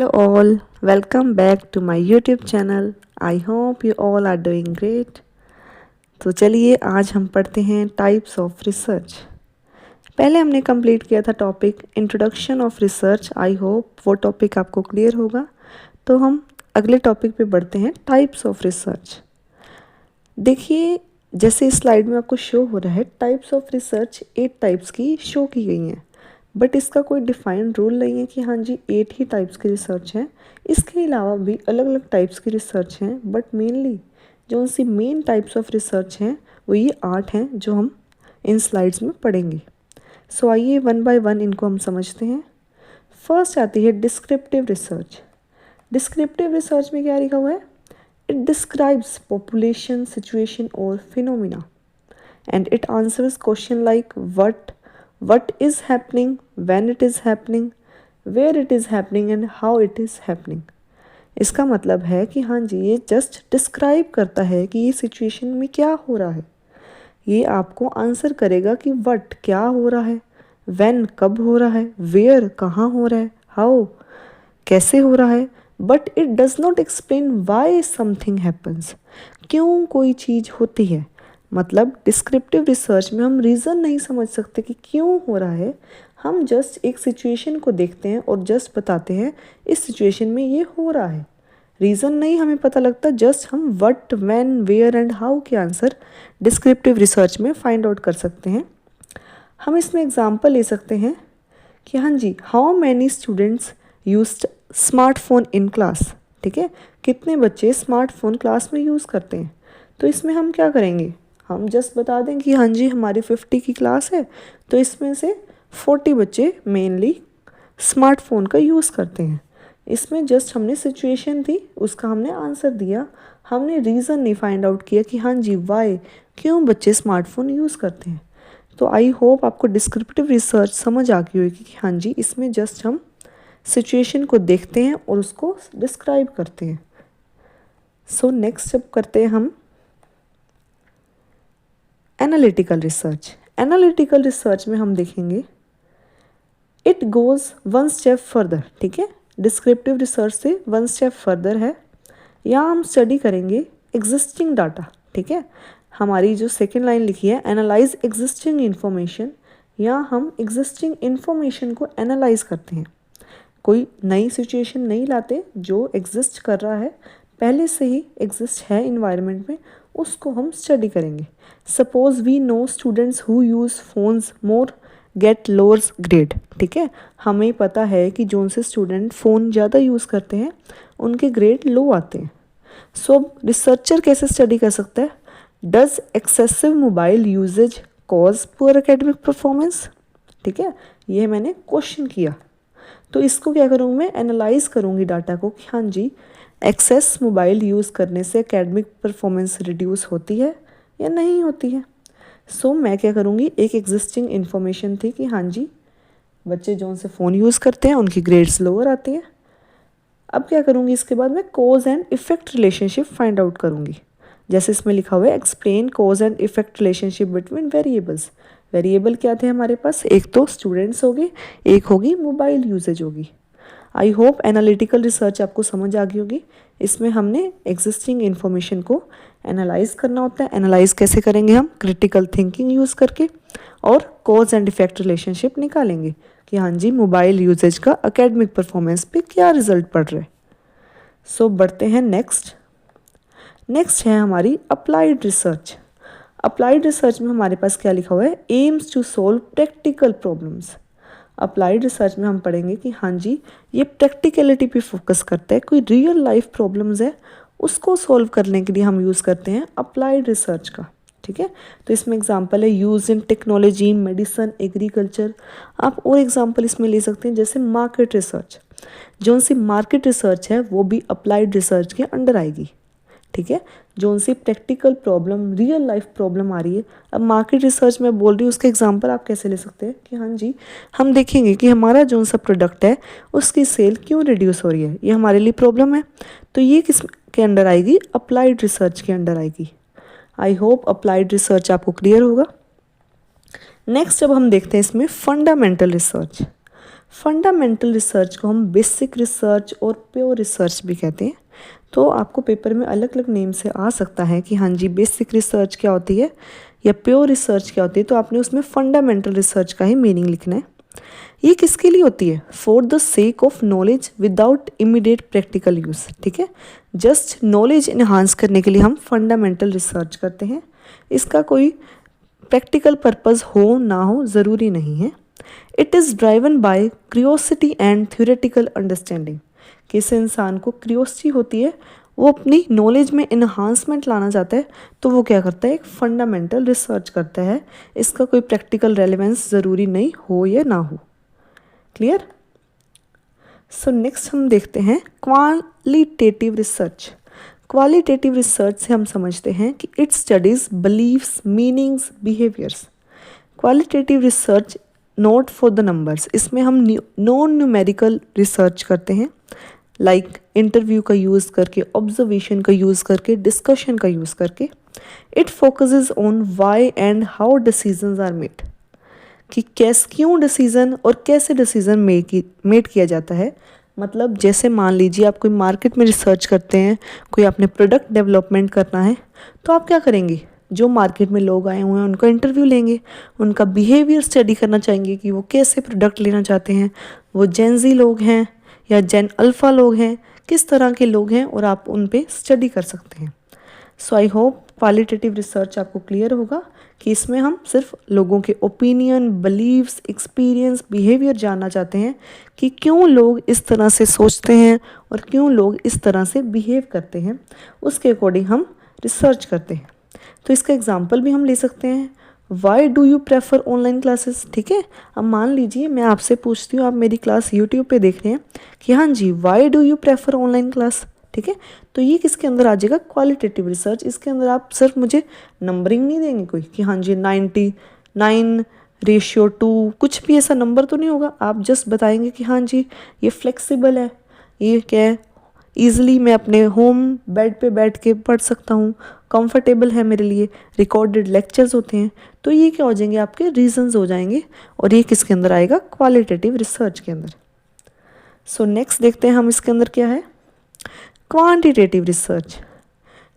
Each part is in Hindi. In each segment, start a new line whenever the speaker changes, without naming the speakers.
Hello all, welcome back to my YouTube channel. I hope you all are doing great. तो चलिए आज हम पढ़ते हैं टाइप्स ऑफ रिसर्च। पहले हमने कंप्लीट किया था topic introduction of research. I hope वो टॉपिक आपको क्लियर होगा। तो हम अगले टॉपिक पे बढ़ते हैं, टाइप्स ऑफ रिसर्च। देखिए जैसे इस स्लाइड में आपको शो हो रहा है, टाइप्स ऑफ रिसर्च 8 टाइप्स की शो की गई हैं, बट इसका कोई डिफाइंड रूल नहीं है कि हाँ जी 8 ही टाइप्स की रिसर्च हैं। इसके अलावा भी अलग अलग टाइप्स की रिसर्च हैं, बट मेनली जो उनसी मेन टाइप्स ऑफ रिसर्च हैं वो ये 8 हैं जो हम इन स्लाइड्स में पढ़ेंगे। सो आइए वन बाय वन इनको हम समझते हैं। फर्स्ट आती है डिस्क्रिप्टिव रिसर्च। डिस्क्रिप्टिव रिसर्च में क्या लिखा हुआ है? It describes population, situation or phenomena, and it answers question like what is happening, when it is happening, where it is happening and how it is happening। इसका मतलब है कि हाँ जी ये जस्ट डिस्क्राइब करता है कि ये सिचुएशन में क्या हो रहा है। ये आपको आंसर करेगा कि व्हाट क्या हो रहा है, व्हेन कब हो रहा है, वेयर कहाँ हो रहा है, हाउ कैसे हो रहा है, but it does not explain why something happens, क्यों कोई चीज़ होती है। मतलब डिस्क्रिप्टिव रिसर्च में हम रीज़न नहीं समझ सकते कि क्यों हो रहा है, हम जस्ट एक सिचुएशन को देखते हैं और जस्ट बताते हैं इस सिचुएशन में ये हो रहा है। रीज़न नहीं हमें पता लगता, जस्ट हम what, when, where and how के आंसर डिस्क्रिप्टिव रिसर्च में फाइंड आउट कर सकते हैं। हम इसमें एग्जाम्पल ले सकते हैं कि हाँ जी how many students use smartphone in class. ठीक है, कितने बच्चे स्मार्टफोन क्लास में यूज़ करते हैं। तो इसमें हम क्या करेंगे, हम जस्ट बता दें कि हाँ जी हमारी 50 की क्लास है तो इसमें से 40 बच्चे मेनली स्मार्टफोन का यूज़ करते हैं। इसमें जस्ट हमने सिचुएशन थी उसका हमने आंसर दिया, हमने रीज़न नहीं फाइंड आउट किया कि हाँ जी वाई, क्यों बच्चे स्मार्टफोन यूज़ करते हैं। तो आई होप आपको डिस्क्रिप्टिव रिसर्च समझ आ गई होगी कि हाँ जी इसमें जस्ट हम सिचुएशन को देखते हैं और उसको डिस्क्राइब करते हैं। सो नेक्स्ट जब करते हैं हम एनालिटिकल रिसर्च। एनालिटिकल रिसर्च में हम देखेंगे it goes one step further. ठीक है, डिस्क्रिप्टिव रिसर्च से वन स्टेप फर्दर है। यहाँ हम स्टडी करेंगे एग्जिस्टिंग डाटा। ठीक है, हमारी जो सेकेंड लाइन लिखी है एनालाइज एग्जिस्टिंग इन्फॉर्मेशन, यहाँ हम एग्जिस्टिंग इन्फॉर्मेशन को एनालाइज करते हैं। कोई नई सिचुएशन नहीं लाते, जो एग्जिस्ट कर रहा है पहले से ही एग्जिस्ट है इन्वायरमेंट में, उसको हम स्टडी करेंगे। Suppose we know students who use phones more get lower grade. ठीक है, हमें पता है कि जो उनसे स्टूडेंट फ़ोन ज़्यादा यूज़ करते हैं उनके ग्रेड लो आते हैं। सो रिसर्चर कैसे स्टडी कर सकता है? Does excessive mobile usage cause poor academic performance. ठीक है, ये मैंने क्वेश्चन किया तो इसको क्या करूँगी मैं, एनालाइज करूँगी डाटा को कि हाँ जी एक्सेस मोबाइल यूज़ करने से एकेडमिक परफॉर्मेंस रिड्यूस होती है या नहीं होती है। सो मैं क्या करूँगी, एक एग्जिस्टिंग इन्फॉर्मेशन थी कि हाँ जी बच्चे जो उनसे फ़ोन यूज़ करते हैं उनकी ग्रेड्स लोअर आती है। अब क्या करूँगी, इसके बाद मैं cause and effect relationship find out करूँगी। जैसे इसमें लिखा हुआ है explain cause and effect relationship between variables. Variable क्या थे हमारे पास, एक तो स्टूडेंट्स होगी, एक होगी मोबाइल यूजेज होगी। आई होप एनालिटिकल रिसर्च आपको समझ आ गई होगी। इसमें हमने एग्जिस्टिंग इन्फॉर्मेशन को एनालाइज करना होता है। एनालाइज कैसे करेंगे हम, क्रिटिकल थिंकिंग यूज़ करके, और कॉज एंड इफेक्ट रिलेशनशिप निकालेंगे कि हाँ जी मोबाइल यूजेज का एकेडमिक परफॉर्मेंस पे क्या रिजल्ट पड़ रहा है। सो बढ़ते हैं नेक्स्ट है हमारी अप्लाइड रिसर्च। अप्लाइड रिसर्च में हमारे पास क्या लिखा हुआ है, aims to solve practical problems. Applied research में हम पढ़ेंगे कि हाँ जी ये प्रैक्टिकलिटी पे फोकस करता है, कोई रियल लाइफ प्रॉब्लम्स है उसको सॉल्व करने के लिए हम यूज़ करते हैं अप्लाइड रिसर्च का। ठीक है, तो इसमें एग्जांपल है use in technology, medicine, agriculture. आप और एग्जांपल इसमें ले सकते हैं जैसे मार्केट रिसर्च। जो उनसी मार्केट रिसर्च है वो भी अप्लाइड रिसर्च के अंडर आएगी। ठीक है, जो उनसे practical problem, real life problem आ रही है। अब मार्केट रिसर्च में बोल रही हूँ, उसके एग्जांपल आप कैसे ले सकते हैं कि हाँ जी हम देखेंगे कि हमारा जो सा प्रोडक्ट है उसकी सेल क्यों रिड्यूस हो रही है, ये हमारे लिए प्रॉब्लम है। तो ये किस के अंडर आएगी, अप्लाइड रिसर्च के अंडर आएगी। आई होप अप्लाइड रिसर्च आपको क्लियर होगा। नेक्स्ट अब हम देखते हैं इसमें फंडामेंटल रिसर्च। फंडामेंटल रिसर्च को हम बेसिक रिसर्च और प्योर रिसर्च भी कहते हैं। तो आपको पेपर में अलग अलग नेम से आ सकता है कि हाँ जी बेसिक रिसर्च क्या होती है या प्योर रिसर्च क्या होती है, तो आपने उसमें फंडामेंटल रिसर्च का ही मीनिंग लिखना है। ये किसके लिए होती है? For the sake of knowledge without immediate practical use, ठीक है। जस्ट नॉलेज इन्हांस करने के लिए हम फंडामेंटल रिसर्च करते हैं, इसका कोई प्रैक्टिकल पर्पस हो ना हो ज़रूरी नहीं है। It is driven by curiosity and theoretical understanding. किसी इंसान को क्रियोसिटी होती है, वो अपनी नॉलेज में इन्हांसमेंट लाना चाहता है, तो वो क्या करता है? एक फंडामेंटल रिसर्च करता है। इसका कोई प्रैक्टिकल रेलेवेंस ज़रूरी नहीं हो या ना हो। क्लियर? सो नेक्स्ट हम देखते हैं क्वालिटेटिव रिसर्च। क्वालिटेटिव रिसर्च से हम समझते हैं कि it studies beliefs, meanings, behaviours. Qualitative research not for the numbers, इसमें हम नॉन न्यूमेरिकल रिसर्च करते हैं, लाइक इंटरव्यू का यूज़ करके, ऑब्जर्वेशन का यूज़ करके, डिस्कशन का यूज़ करके। It focuses on why and how decisions are made, कि क्यों डिसीज़न और कैसे डिसीज़न मेड किया जाता है। मतलब जैसे मान लीजिए आप कोई मार्केट में रिसर्च करते हैं, कोई आपने प्रोडक्ट डेवलपमेंट करना है, तो आप क्या करेंगे? जो मार्केट में लोग आए हुए हैं उनका इंटरव्यू लेंगे, उनका बिहेवियर स्टडी करना चाहेंगे कि वो कैसे प्रोडक्ट लेना चाहते हैं, वो जेन ज़ी लोग हैं या जेन अल्फ़ा लोग हैं, किस तरह के लोग हैं, और आप उन पे स्टडी कर सकते हैं। सो आई होप क्वालिटेटिव रिसर्च आपको क्लियर होगा कि इसमें हम सिर्फ लोगों के ओपिनियन, बिलीव्स, एक्सपीरियंस, बिहेवियर जानना चाहते हैं कि क्यों लोग इस तरह से सोचते हैं और क्यों लोग इस तरह से बिहेव करते हैं, उसके अकॉर्डिंग हम रिसर्च करते हैं। तो इसका एग्जाम्पल भी हम ले सकते हैं, Y do you prefer online classes, ठीक है। अब मान लीजिए मैं आपसे पूछती हूँ, आप मेरी क्लास यूट्यूब पे देख रहे हैं कि हाँ जी why do you prefer online class, ठीक है। तो ये किसके अंदर आ जाएगा? Qualitative research. इसके अंदर आप सिर्फ मुझे नंबरिंग नहीं देंगे कोई कि हाँ जी 99:2, कुछ भी ऐसा नंबर तो नहीं होगा। आप जस्ट बताएंगे कि हाँ जी ये फ्लेक्सिबल है, ये क्या है, ईजिली मैं अपने होम बेड पे बैठ के पढ़ सकता हूँ, कंफर्टेबल है मेरे लिए, रिकॉर्डेड लेक्चर्स होते हैं। तो ये क्या हो जाएंगे? आपके रीजंस हो जाएंगे, और ये किसके अंदर आएगा? क्वालिटेटिव रिसर्च के अंदर। सो नेक्स्ट देखते हैं हम इसके अंदर क्या है। Quantitative research.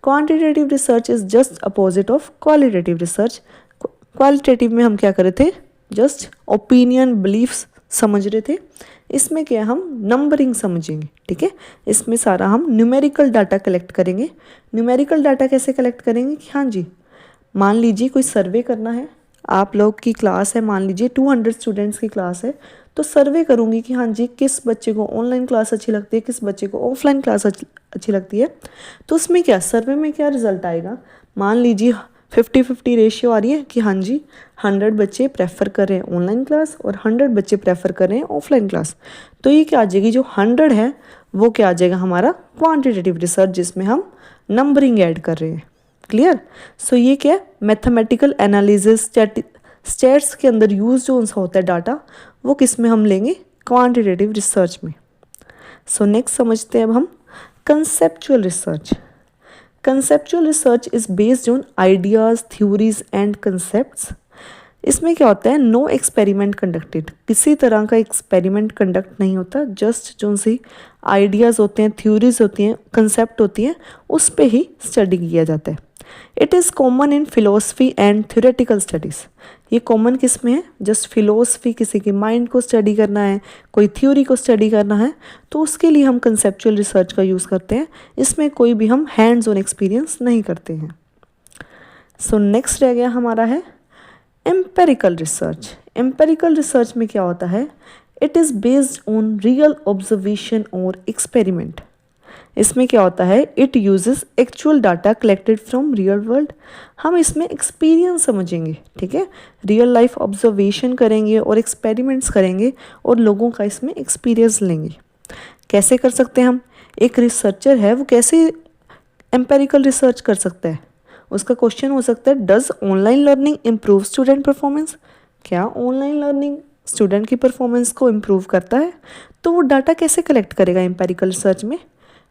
Quantitative research is just opposite of qualitative research. Qualitative में हम क्या कर रहे थे? जस्ट ओपिनियन, बिलीफ्स समझ रहे थे। इसमें क्या हम नंबरिंग समझेंगे, ठीक है। इसमें सारा हम न्यूमेरिकल डाटा कलेक्ट करेंगे। न्यूमेरिकल डाटा कैसे कलेक्ट करेंगे कि हाँ जी मान लीजिए कोई सर्वे करना है, आप लोग की क्लास है, मान लीजिए 200 स्टूडेंट्स की क्लास है, तो सर्वे करूँगी कि हाँ जी किस बच्चे को ऑनलाइन क्लास अच्छी लगती है, किस बच्चे को ऑफलाइन क्लास अच्छी लगती है। तो उसमें क्या सर्वे में क्या रिजल्ट आएगा? मान लीजिए 50-50 रेशियो आ रही है कि हाँ जी 100 बच्चे प्रेफर कर रहे हैं ऑनलाइन क्लास और 100 बच्चे प्रेफर कर रहे हैं ऑफलाइन क्लास। तो ये क्या आ जाएगी? जो 100 है वो क्या आ जाएगा? हमारा क्वान्टिटेटिव रिसर्च, जिसमें हम नंबरिंग ऐड कर रहे हैं। क्लियर? सो ये क्या है? मैथमेटिकल एनालिसिस, स्टैट्स के अंदर यूज जो उनका होता है डाटा, वो किस में हम लेंगे? क्वांटिटेटिव रिसर्च में। सो नेक्स्ट समझते हैं अब हम conceptual research. Conceptual research is based on ideas, theories and concepts. इसमें क्या होता है? नो एक्सपेरिमेंट कंडक्टेड, किसी तरह का एक्सपेरिमेंट कंडक्ट नहीं होता, जस्ट जो सी आइडियाज़ होते हैं, थ्योरीज होती हैं, कंसेप्ट होती हैं, उस पर ही स्टडी किया जाता है। It is common in philosophy and theoretical studies. ये कॉमन किस में है? जस्ट फिलोसफी, किसी के माइंड को स्टडी करना है, कोई थ्योरी को स्टडी करना है, तो उसके लिए हम कंसेप्चुअल रिसर्च का यूज़ करते हैं। इसमें कोई भी हम हैंड्स ऑन एक्सपीरियंस नहीं करते हैं। सो नेक्स्ट रह गया हमारा है एम्पेरिकल रिसर्च। एम्पेरिकल रिसर्च में क्या होता है? It is based on real observation और एक्सपेरिमेंट। इसमें क्या होता है? It uses actual data collected from real world. हम इसमें एक्सपीरियंस समझेंगे, ठीक है, रियल लाइफ ऑब्जर्वेशन करेंगे और एक्सपेरिमेंट्स करेंगे और लोगों का इसमें एक्सपीरियंस लेंगे। कैसे कर सकते हैं हम? एक रिसर्चर है वो कैसे एम्पेरिकल रिसर्च कर सकता है? उसका क्वेश्चन हो सकता है does online learning improve student performance? क्या ऑनलाइन लर्निंग स्टूडेंट की परफॉर्मेंस को इम्प्रूव करता है? तो वो डाटा कैसे कलेक्ट करेगा एम्पेरिकल रिसर्च में?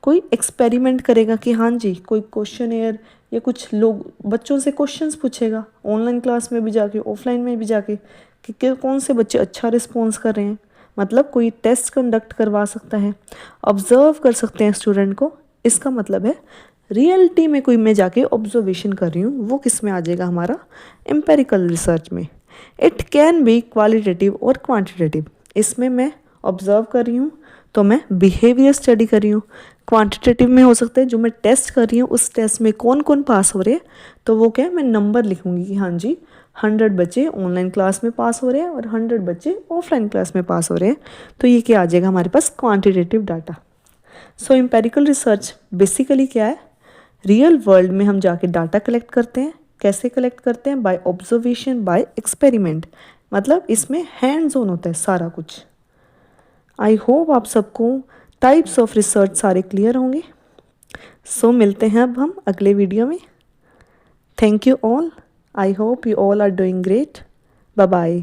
कोई एक्सपेरिमेंट करेगा कि हाँ जी कोई क्वेश्चनेयर या कुछ लोग बच्चों से क्वेश्चंस पूछेगा ऑनलाइन क्लास में भी जाके, ऑफलाइन में भी जाके, कि कौन से बच्चे अच्छा रिस्पॉन्स कर रहे हैं, मतलब कोई टेस्ट कंडक्ट करवा सकता है, ऑब्जर्व कर सकते हैं स्टूडेंट को, इसका मतलब है रियलिटी में कोई मैं जाके ऑब्जर्वेशन कर रही हूँ, वो किस में आ जाएगा हमारा एम्पेरिकल रिसर्च में। इट कैन बी क्वालिटेटिव और क्वांटिटेटिव, इसमें मैं ऑब्जर्व कर रही हूँ तो मैं बिहेवियर स्टडी कर रही हूँ। क्वांटिटेटिव में हो सकता है जो मैं टेस्ट कर रही हूँ उस टेस्ट में कौन कौन पास हो रहे हैं, तो वो क्या है मैं नंबर लिखूंगी कि हाँ जी 100 बच्चे ऑनलाइन क्लास में पास हो रहे हैं और 100 बच्चे ऑफलाइन क्लास में पास हो रहे हैं, तो ये क्या आ जाएगा हमारे पास क्वांटिटेटिव डाटा। सो एम्पेरिकल रिसर्च बेसिकली क्या है, रियल वर्ल्ड में हम जाके डाटा कलेक्ट करते हैं। कैसे कलेक्ट करते हैं, बाय ऑब्जर्वेशन, बाय एक्सपेरिमेंट, मतलब इसमें हैंड्स ऑन होता है सारा कुछ। आई होप आप सबको टाइप्स ऑफ रिसर्च सारे क्लियर होंगे। सो मिलते हैं अब हम अगले वीडियो में। Thank you all, I hope you all are doing great, bye bye.